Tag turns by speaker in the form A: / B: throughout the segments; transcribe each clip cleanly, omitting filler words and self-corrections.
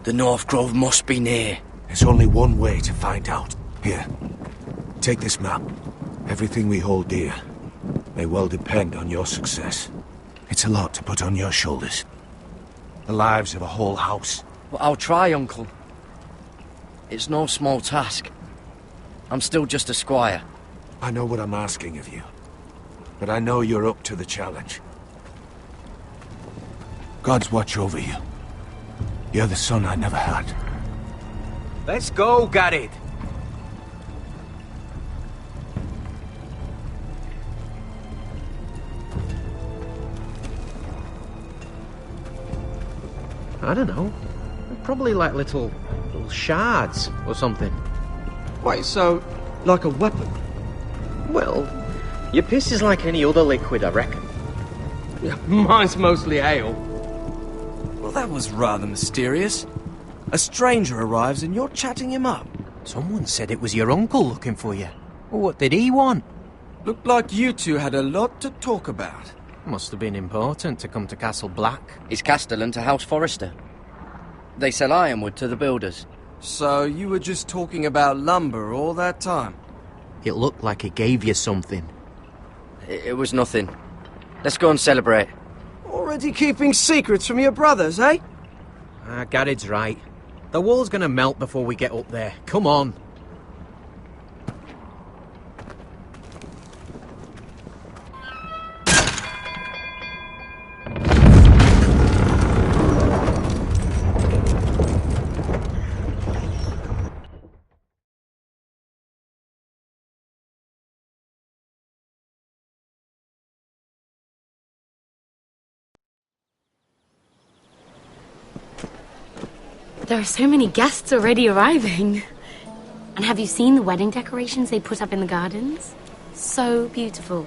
A: The North Grove must be near.
B: There's only one way to find out. Here, take this map. Everything we hold dear may well depend on your success. It's a lot to put on your shoulders. The lives of a whole house.
A: Well, I'll try, Uncle. It's no small task. I'm still just a squire.
B: I know what I'm asking of you, but I know you're up to the challenge. Gods watch over you. You're the son I never had.
C: Let's go, Gared.
D: I don't know. Probably like little shards or something.
E: Wait, so, like a weapon?
D: Well, your piss is like any other liquid, I reckon.
E: Yeah, mine's mostly ale.
C: Well, that was rather mysterious. A stranger arrives and you're chatting him up.
D: Someone said it was your uncle looking for you. Well, what did he want?
C: Looked like you two had a lot to talk about.
D: Must have been important to come to Castle Black.
A: It's Castellan to House Forrester. They sell ironwood to the builders.
C: So you were just talking about lumber all that time?
D: It looked like he gave you something.
A: It was nothing. Let's go and celebrate.
C: Already keeping secrets from your brothers, eh?
D: Gared's right. The wall's gonna melt before we get up there. Come on.
F: There are so many guests already arriving. And have you seen the wedding decorations they put up in the gardens? So beautiful.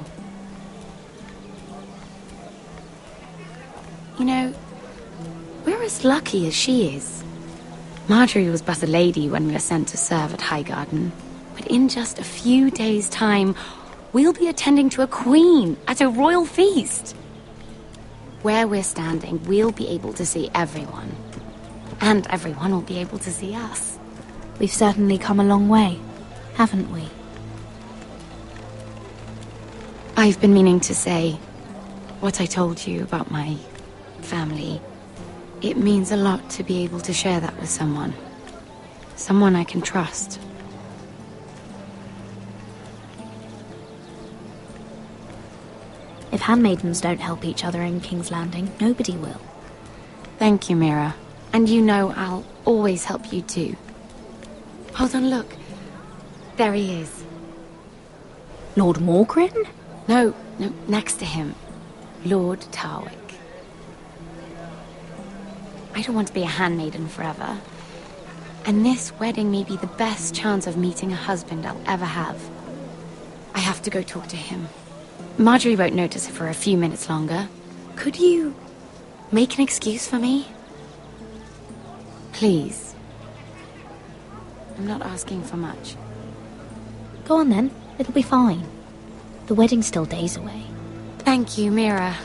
F: You know, we're as lucky as she is. Marjorie was but a lady when we were sent to serve at Highgarden. But in just a few days' time, we'll be attending to a queen at a royal feast. Where we're standing, we'll be able to see everyone. And everyone will be able to see us.
G: We've certainly come a long way, haven't we?
F: I've been meaning to say what I told you about my family. It means a lot to be able to share that with someone. Someone I can trust.
G: If handmaidens don't help each other in King's Landing, nobody will.
F: Thank you, Mira. And you know I'll always help you too. Hold on, look. There he is.
G: Lord Morgrin?
F: No, next to him. Lord Tarwick. I don't want to be a handmaiden forever. And this wedding may be the best chance of meeting a husband I'll ever have. I have to go talk to him. Marjorie won't notice it for a few minutes longer. Could you make an excuse for me? Please. I'm not asking for much.
G: Go on then, it'll be fine. The wedding's still days away.
F: Thank you, Mira.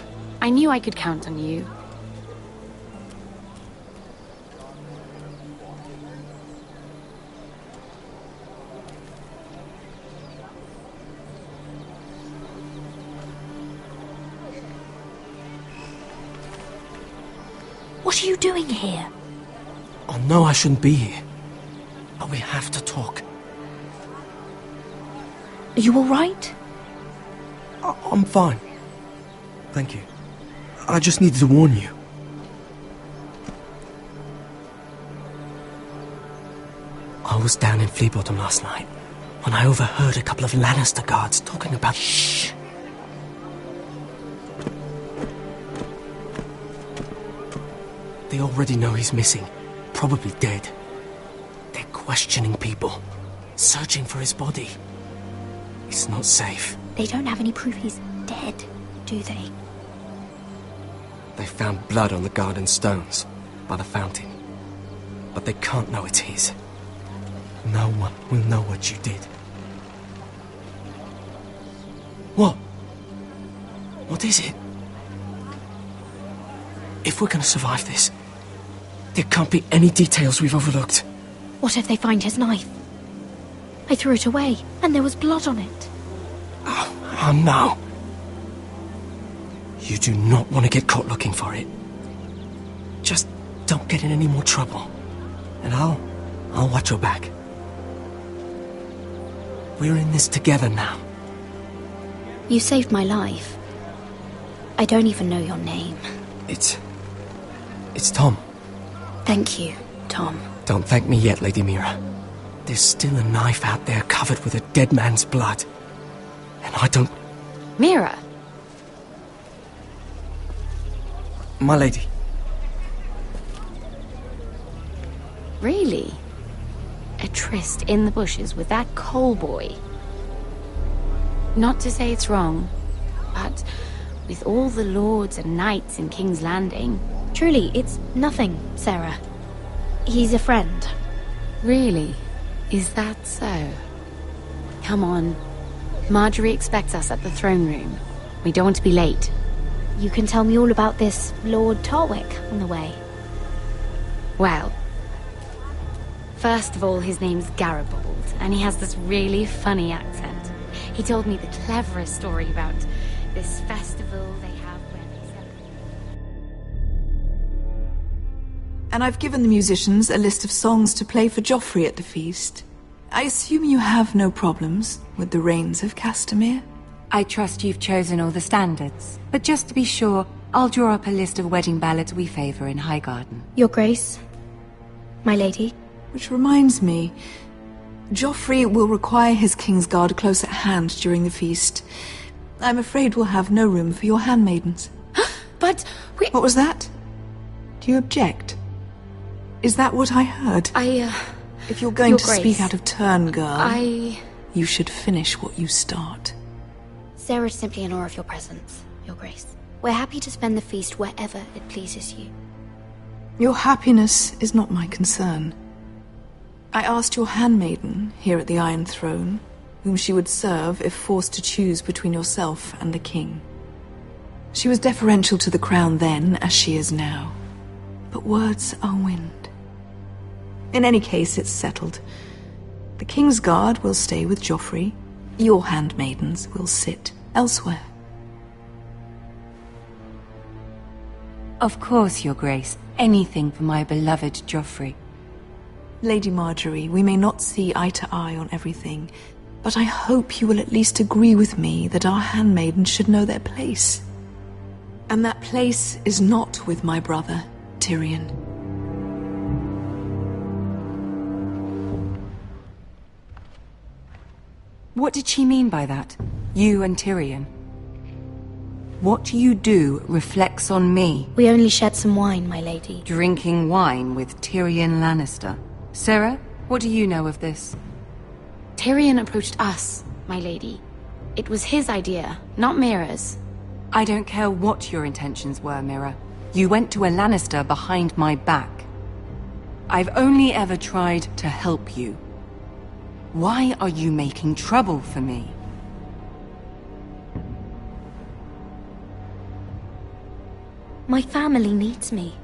F: I knew I could count on you.
G: What are you doing here?
E: I know I shouldn't be here, but we have to talk.
G: Are you alright?
E: I'm fine. Thank you. I just needed to warn you. I was down in Fleabottom last night when I overheard a couple of Lannister guards talking about... Shh! They already know he's missing. Probably dead. They're questioning people, searching for his body. It's not safe.
G: They don't have any proof he's dead, do they?
E: They found blood on the garden stones by the fountain, but they can't know it's his. No one will know what you did. What? What is it? If we're gonna survive this, There can't be any details we've overlooked.
G: What if they find his knife? I threw it away, and there was blood on it.
E: Oh no. You do not want to get caught looking for it. Just don't get in any more trouble. And I'll watch your back. We're in this together now.
G: You saved my life. I don't even know your name.
E: It's Tom.
G: Thank you, Tom.
E: Don't thank me yet, Lady Mira. There's still a knife out there covered with a dead man's blood. And I don't...
F: Mira!
C: My lady.
F: Really? A tryst in the bushes with that coal boy? Not to say it's wrong, but with all the lords and knights in King's Landing...
G: Truly, it's nothing, Sarah. He's a friend.
F: Really? Is that so? Come on. Marjorie expects us at the throne room. We don't want to be late.
G: You can tell me all about this Lord Tarwick on the way.
F: Well... First of all, his name's Garibald, and he has this really funny accent. He told me the cleverest story about this festival they have where they celebrate...
H: And I've given the musicians a list of songs to play for Joffrey at the feast. I assume you have no problems with the Rains of Castamere?
I: I trust you've chosen all the standards. But just to be sure, I'll draw up a list of wedding ballads we favor in Highgarden.
G: Your Grace, my lady.
H: Which reminds me, Joffrey will require his Kingsguard close at hand during the feast. I'm afraid we'll have no room for your handmaidens.
F: But we...
H: What was that? Do you object? Is that what I heard? If you're going to speak out of turn, girl, you should finish what you start.
G: Sarah's simply in awe of your presence, Your Grace. We're happy to spend the feast wherever it pleases you.
H: Your happiness is not my concern. I asked your handmaiden here at the Iron Throne whom she would serve if forced to choose between yourself and the king. She was deferential to the crown then, as she is now. But words are wind. In any case, it's settled. The Kingsguard will stay with Joffrey. Your handmaidens will sit elsewhere.
I: Of course, Your Grace. Anything for my beloved Joffrey.
H: Lady Marjorie, we may not see eye to eye on everything, but I hope you will at least agree with me that our handmaidens should know their place. And that place is not with my brother, Tyrion.
I: What did she mean by that? You and Tyrion? What you do reflects on me.
G: We only shed some wine, my lady.
I: Drinking wine with Tyrion Lannister. Sarah, what do you know of this?
F: Tyrion approached us, my lady. It was his idea, not Mira's.
I: I don't care what your intentions were, Mira. You went to a Lannister behind my back. I've only ever tried to help you. Why are you making trouble for me?
G: My family needs me.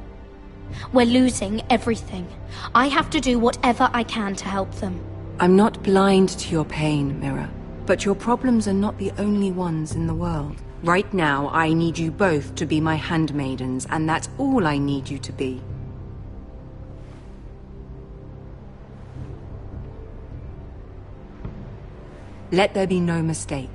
G: We're losing everything. I have to do whatever I can to help them.
I: I'm not blind to your pain, Mira. But your problems are not the only ones in the world. Right now, I need you both to be my handmaidens, and that's all I need you to be. Let there be no mistake.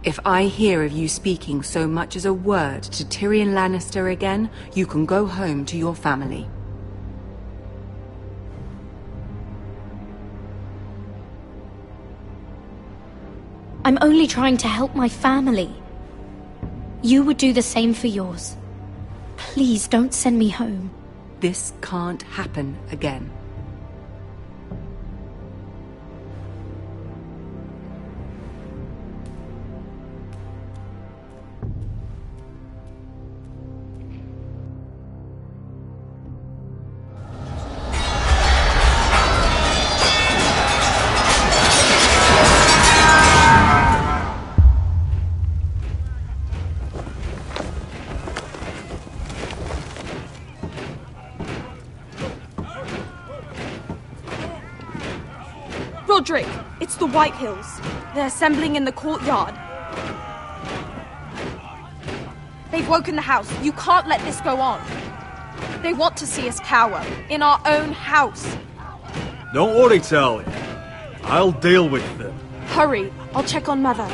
I: If I hear of you speaking so much as a word to Tyrion Lannister again, you can go home to your family.
G: I'm only trying to help my family. You would do the same for yours. Please don't send me home.
I: This can't happen again.
J: Roderick, it's the Whitehills. They're assembling in the courtyard. They've woken the house. You can't let this go on. They want to see us cower. In our own house.
K: Don't worry, Tali. I'll deal with them.
J: Hurry. I'll check on Mother.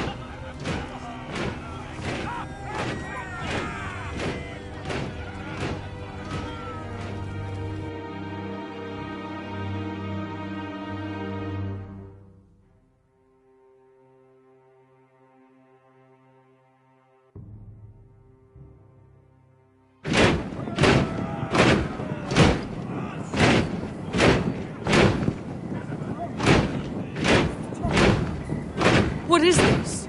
J: What is this?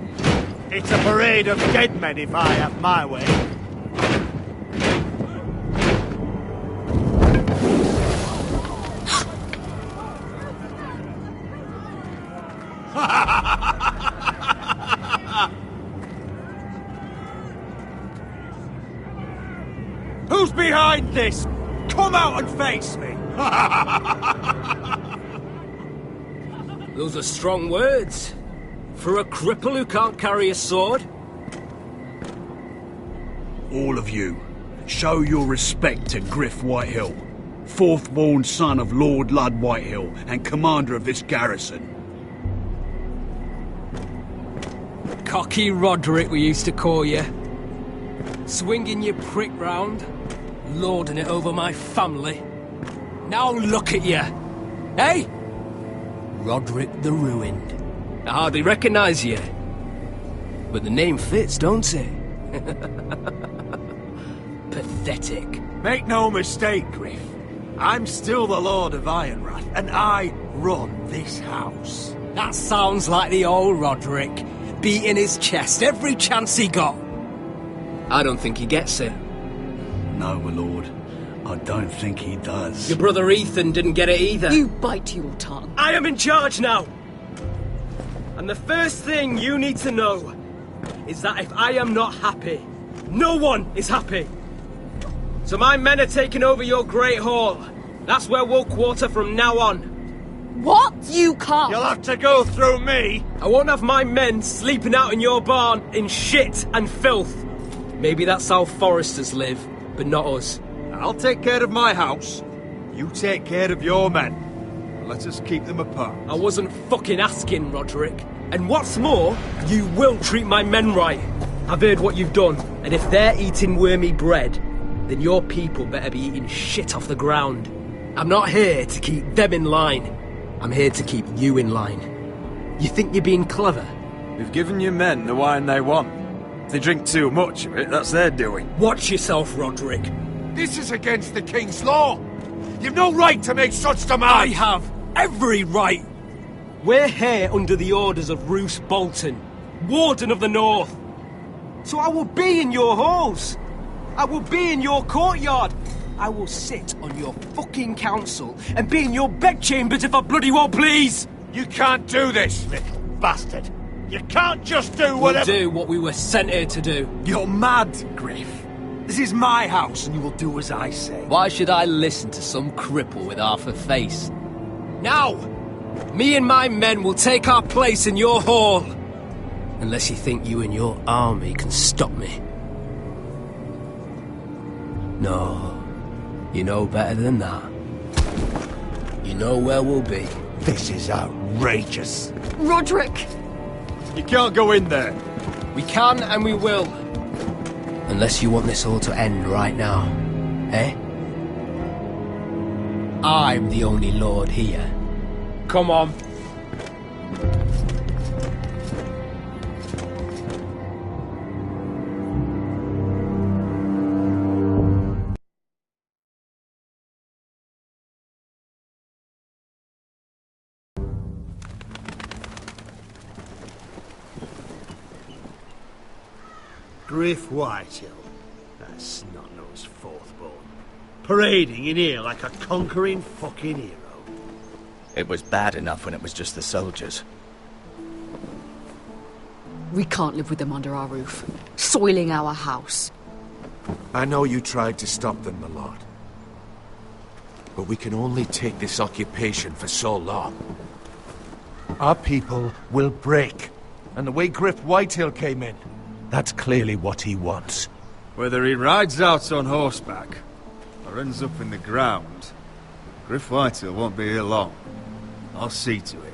L: It's a parade of dead men if I have my way. Who's behind this? Come out and face me!
E: Those are strong words. For a cripple who can't carry a sword?
K: All of you, show your respect to Griff Whitehill, fourth-born son of Lord Ludd Whitehill and commander of this garrison.
E: Cocky Roderick, we used to call you. Swinging your prick round, lording it over my family. Now look at you. Hey? Roderick the Ruined. I hardly recognise you. But the name fits, don't it? Pathetic.
L: Make no mistake, Griff. I'm still the Lord of Ironrath, and I run this house.
E: That sounds like the old Roderick, beating his chest every chance he got. I don't think he gets it.
K: No, my lord. I don't think he does.
E: Your brother Ethan didn't get it either.
I: You bite your tongue.
E: I am in charge now! And the first thing you need to know is that if I am not happy, no one is happy. So my men are taking over your Great Hall. That's where we'll quarter from now on.
J: What? You can't.
L: You'll have to go through me.
E: I won't have my men sleeping out in your barn in shit and filth. Maybe that's how foresters live, but not us.
L: I'll take care of my house. You take care of your men. Let us keep them apart.
E: I wasn't fucking asking, Roderick. And what's more, you will treat my men right. I've heard what you've done, and if they're eating wormy bread, then your people better be eating shit off the ground. I'm not here to keep them in line. I'm here to keep you in line. You think you're being clever?
L: We've given your men the wine they want. If they drink too much of it, that's their doing.
E: Watch yourself, Roderick.
B: This is against the King's law. You've no right to make such demands.
E: I have every right. We're here under the orders of Roose Bolton, Warden of the North. So I will be in your halls. I will be in your courtyard. I will sit on your fucking council and be in your bedchambers if I bloody well please.
L: You can't do this, little bastard. You can't just do whatever...
E: We'll do what we were sent here to do.
L: You're mad, Griff. This is my house and you will do as I say.
E: Why should I listen to some cripple with half a face? Now! Me and my men will take our place in your hall. Unless you think you and your army can stop me. No. You know better than that. You know where we'll be.
L: This is outrageous.
J: Roderick!
L: You can't go in there.
E: We can and we will. Unless you want this all to end right now. Eh? I'm the only lord here. Come on.
L: Griff Whitehill. That's snot-nosed fourth-born. Parading in here like a conquering fucking hero.
A: It was bad enough when it was just the soldiers.
I: We can't live with them under our roof, soiling our house.
B: I know you tried to stop them, my lord. But we can only take this occupation for so long. Our people will break. And the way Griff Whitehill came in, that's clearly what he wants.
M: Whether he rides out on horseback or ends up in the ground, Griff Whitehill won't be here long. I'll see to it.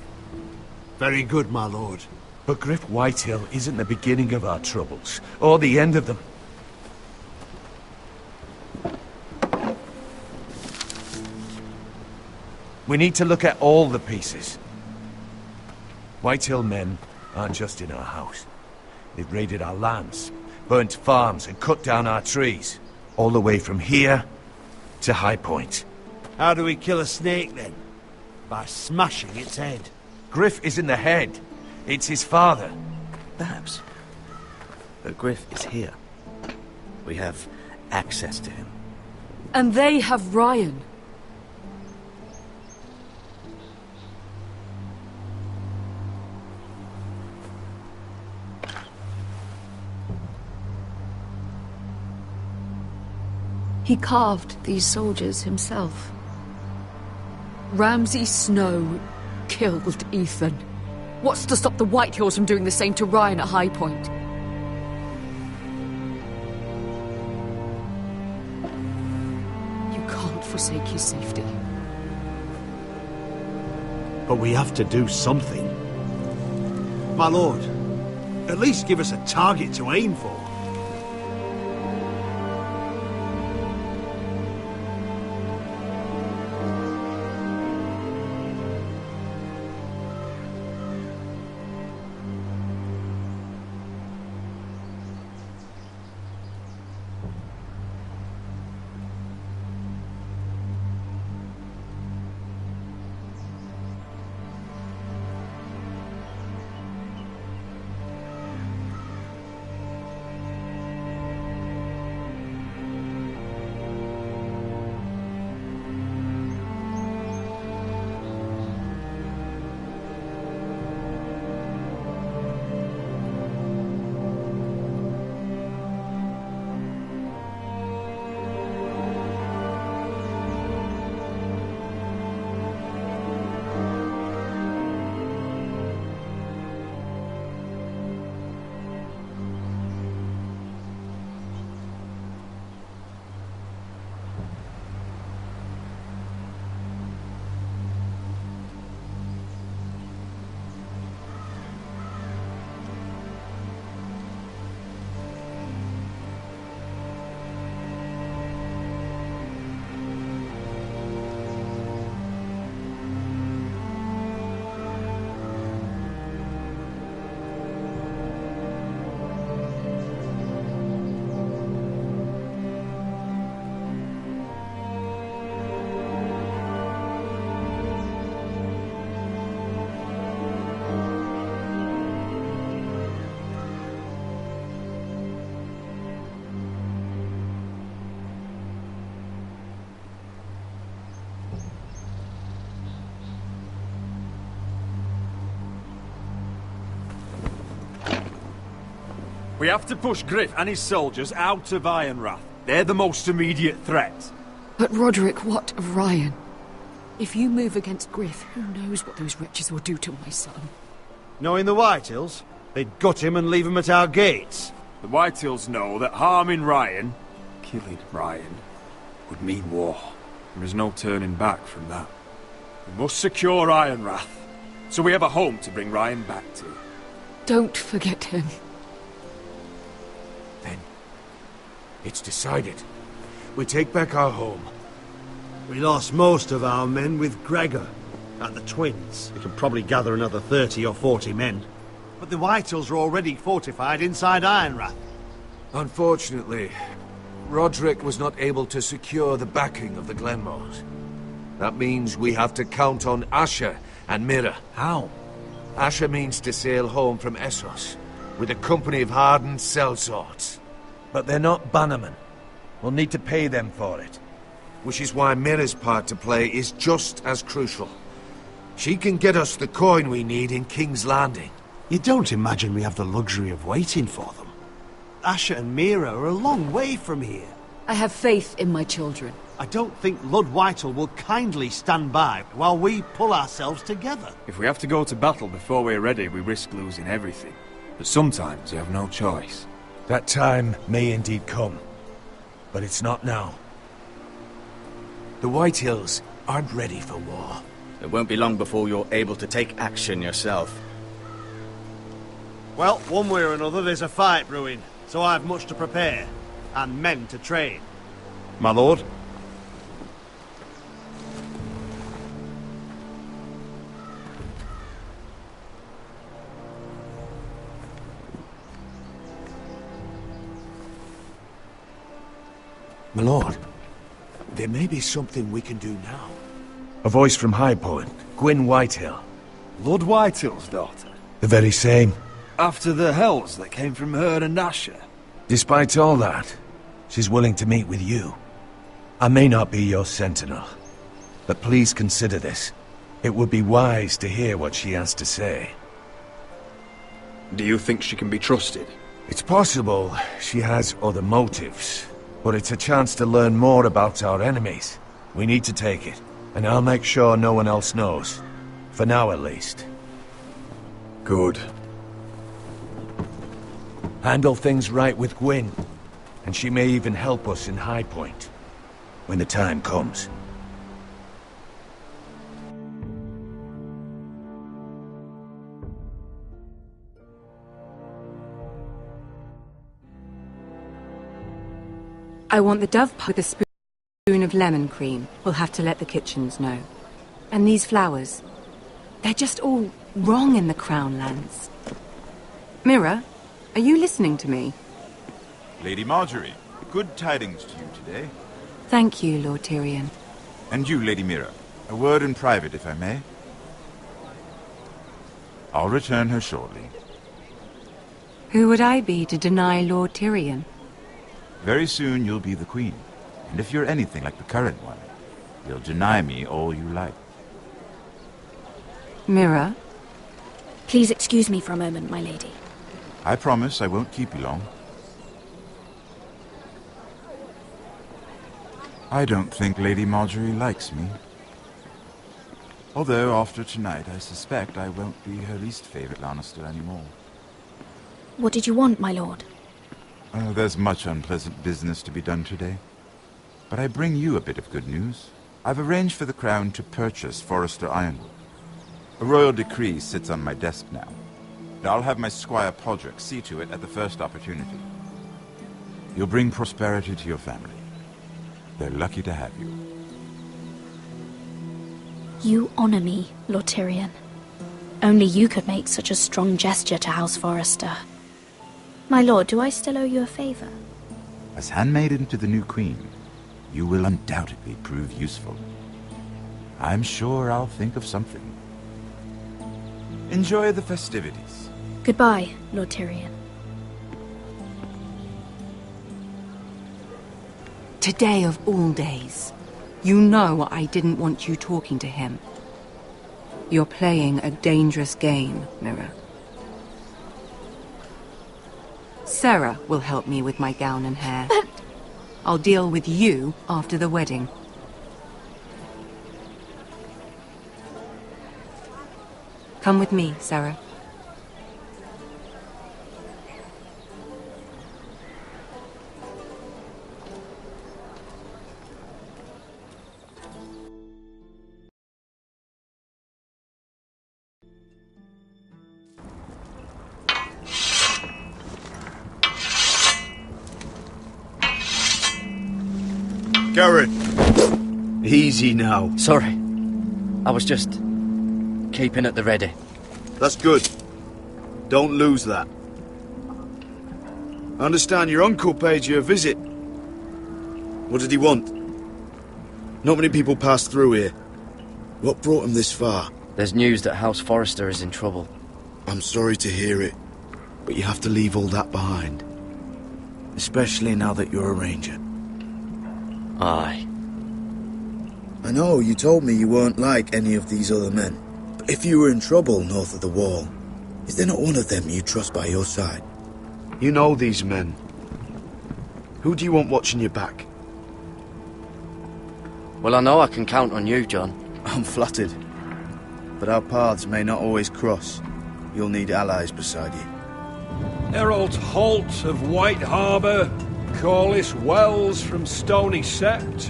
L: Very good, my lord.
B: But Griff Whitehill isn't the beginning of our troubles, or the end of them. We need to look at all the pieces. Whitehill men aren't just in our house. They've raided our lands, burnt farms and cut down our trees. All the way from here to High Point.
L: How do we kill a snake, then? By smashing its head.
B: Griff isn't the head. It's his father.
N: Perhaps. But Griff is here. We have access to him.
I: And they have Ryan. He carved these soldiers himself. Ramsay Snow killed Ethan. What's to stop the Whitehills from doing the same to Ryan at High Point? You can't forsake his safety.
L: But we have to do something. My lord, at least give us a target to aim for.
O: We have to push Griff and his soldiers out of Ironrath. They're the most immediate threat.
I: But Roderick, what of Ryan? If you move against Griff, who knows what those wretches will do to my son?
L: Knowing the Whitehills, they'd gut him and leave him at our gates.
O: The Whitehills know that harming Ryan, killing Ryan, would mean war. There is no turning back from that. We must secure Ironrath, so we have a home to bring Ryan back to.
I: Don't forget him.
B: It's decided. We take back our home.
L: We lost most of our men with Gregor at the Twins. We can probably gather another 30 or 40 men. But the Whitehills are already fortified inside Ironrath.
B: Unfortunately, Roderick was not able to secure the backing of the Glenmores. That means we have to count on Asher and Mira.
N: How?
B: Asher means to sail home from Essos with a company of hardened sellswords. But they're not bannermen. We'll need to pay them for it. Which is why Mira's part to play is just as crucial. She can get us the coin we need in King's Landing.
L: You don't imagine we have the luxury of waiting for them? Asher and Mira are a long way from here.
P: I have faith in my children.
L: I don't think Lord Whitehall will kindly stand by while we pull ourselves together.
O: If we have to go to battle before we're ready, we risk losing everything. But sometimes you have no choice.
B: That time may indeed come, but it's not now. The Whitehills aren't ready for war.
N: It won't be long before you're able to take action yourself.
L: Well, one way or another, there's a fight brewing, so I've much to prepare, and men to train.
Q: My lord?
B: My lord, there may be something we can do now. A voice from High Point, Gwyn Whitehill.
O: Lord Whitehill's daughter?
B: The very same.
O: After the hells that came from her and Asher?
B: Despite all that, she's willing to meet with you. I may not be your sentinel, but please consider this. It would be wise to hear what she has to say.
Q: Do you think she can be trusted?
B: It's possible she has other motives, but it's a chance to learn more about our enemies. We need to take it, and I'll make sure no one else knows. For now, at least.
Q: Good.
B: Handle things right with Gwyn, and she may even help us in High Point, when the time comes.
I: I want the dove pie with a spoon of lemon cream. We'll have to let the kitchens know. And these flowers. They're just all wrong in the Crown lands. Mira, are you listening to me?
R: Lady Marjorie, good tidings to you today.
I: Thank you, Lord Tyrion.
R: And you, Lady Mira. A word in private, if I may. I'll return her shortly.
I: Who would I be to deny Lord Tyrion?
R: Very soon you'll be the queen. And if you're anything like the current one, you'll deny me all you like.
I: Mira?
G: Please excuse me for a moment, my lady.
R: I promise I won't keep you long. I don't think Lady Marjorie likes me. Although, after tonight, I suspect I won't be her least favorite Lannister anymore.
G: What did you want, my lord?
R: There's much unpleasant business to be done today. But I bring you a bit of good news. I've arranged for the Crown to purchase Forrester Ironwood. A royal decree sits on my desk now. And I'll have my Squire Podrick see to it at the first opportunity. You'll bring prosperity to your family. They're lucky to have you.
G: You honor me, Lord Tyrion. Only you could make such a strong gesture to House Forrester. My lord, do I still owe you a favor?
R: As handmaiden to the new queen, you will undoubtedly prove useful. I'm sure I'll think of something. Enjoy the festivities.
G: Goodbye, Lord Tyrion.
I: Today of all days. You know I didn't want you talking to him. You're playing a dangerous game, Mira. Sarah will help me with my gown and hair. I'll deal with you after the wedding. Come with me, Sarah.
L: Garrett! Easy now.
A: Sorry. I was just keeping at the ready.
K: That's good. Don't lose that. I understand your uncle paid you a visit. What did he want? Not many people pass through here. What brought him this far?
A: There's news that House Forrester is in trouble.
K: I'm sorry to hear it, but you have to leave all that behind. Especially now that you're a ranger.
A: Aye.
K: I know, you told me you weren't like any of these other men. But if you were in trouble north of the wall, is there not one of them you trust by your side? You know these men. Who do you want watching your back?
A: Well, I know I can count on you, John.
N: I'm flattered. But our paths may not always cross. You'll need allies beside you.
S: Errol Holt of White Harbour, Corliss Wells from Stony Sept.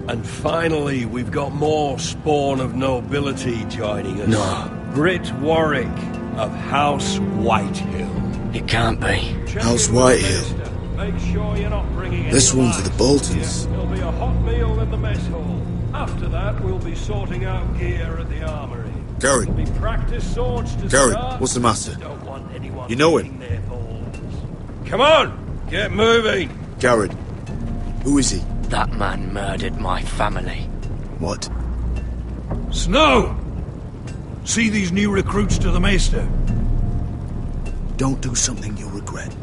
S: And finally, we've got more spawn of nobility joining us.
A: No.
S: Brit Warwick of House Whitehill.
A: It can't be.
T: House Whitehill.
S: Make sure you're not bringing
T: This
S: any
T: one's the
S: light.
T: Boltons.
S: There'll be a hot meal in the mess hall. After that, we'll be sorting out gear at the armory.
T: Gary.
S: There'll be practice swords to
T: Gary,
S: start.
T: what's the matter?
S: Don't want anyone
T: You know him?
S: eating their balls. Come on, get moving.
T: Garrett. Who is he?
A: That man murdered my family.
T: What?
K: Snow! See these new recruits to the Maester?
T: Don't do something you'll regret.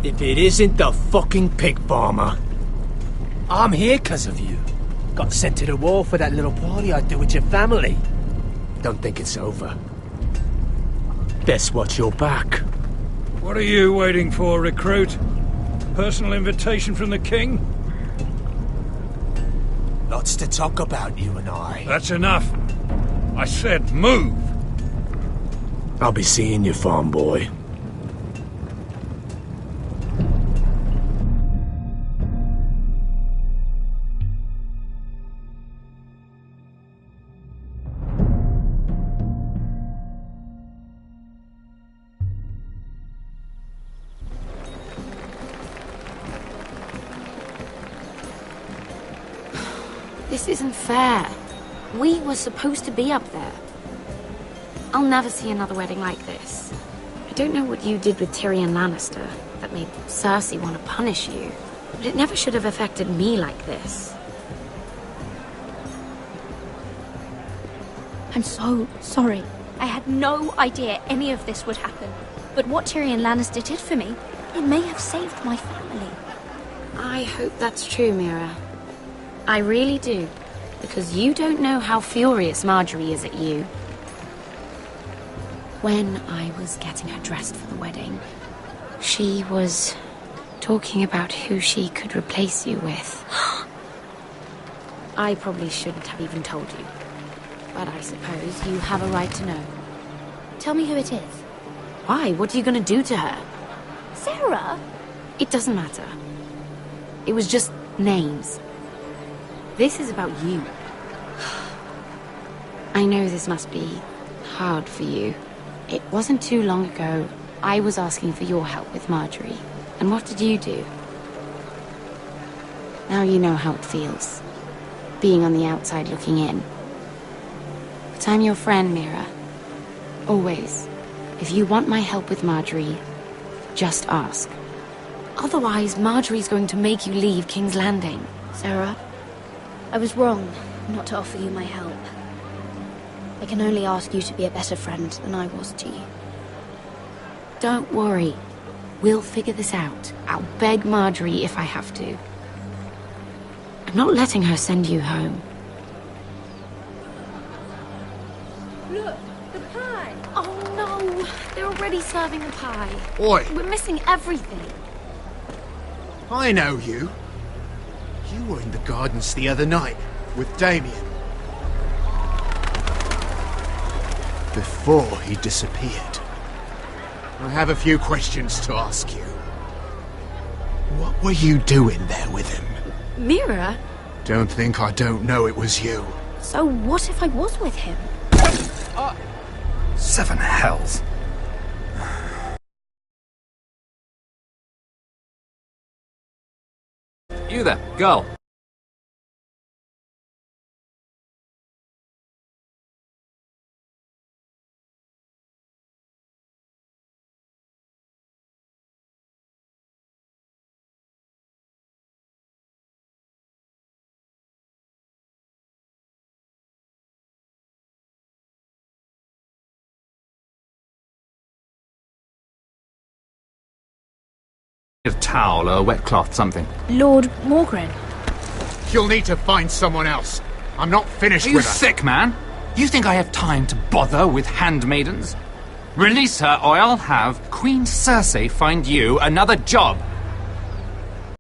E: If it isn't the fucking pig farmer. I'm here 'cause of you. Got sent to the war for that little party I do with your family. Don't think it's over. Best watch your back.
K: What are you waiting for, recruit? Personal invitation from the king?
E: Lots to talk about, you and I.
K: That's enough. I said move.
E: I'll be seeing you, farm boy.
F: This isn't fair. We were supposed to be up there. I'll never see another wedding like this. I don't know what you did with Tyrion Lannister that made Cersei want to punish you, but it never should have affected me like this.
G: I'm so sorry. I had no idea any of this would happen. But what Tyrion Lannister did for me, it may have saved my family.
F: I hope that's true, Mira. I really do. Because you don't know how furious Marjorie is at you. When I was getting her dressed for the wedding, she was talking about who she could replace you with. I probably shouldn't have even told you. But I suppose you have a right to know.
G: Tell me who it is.
F: Why? What are you going to do to her?
G: Sarah?
F: It doesn't matter. It was just names. This is about you. I know this must be hard for you. It wasn't too long ago I was asking for your help with Marjorie. And what did you do? Now you know how it feels. Being on the outside looking in. But I'm your friend, Mira. Always. If you want my help with Marjorie, just ask. Otherwise, Marjorie's going to make you leave King's Landing.
G: Sarah, I was wrong not to offer you my help. I can only ask you to be a better friend than I was to you.
F: Don't worry. We'll figure this out. I'll beg Marjorie if I have to. I'm not letting her send you home.
G: Look, the pie!
F: Oh no! They're already serving the pie.
L: Oi!
F: We're missing everything.
L: I know you. You were in the gardens the other night with Damien. Before he disappeared. I have a few questions to ask you. What were you doing there with him?
F: Mira?
L: Don't think I don't know it was you.
G: So what if I was with him?
Q: Seven hells.
U: You there, go.
V: A towel or a wet cloth, something.
G: Lord Morgren.
L: You'll need to find someone else. I'm not finished
V: Are you
L: with her.
V: sick, man? You think I have time to bother with handmaidens? Release her, or I'll have Queen Cersei find you another job.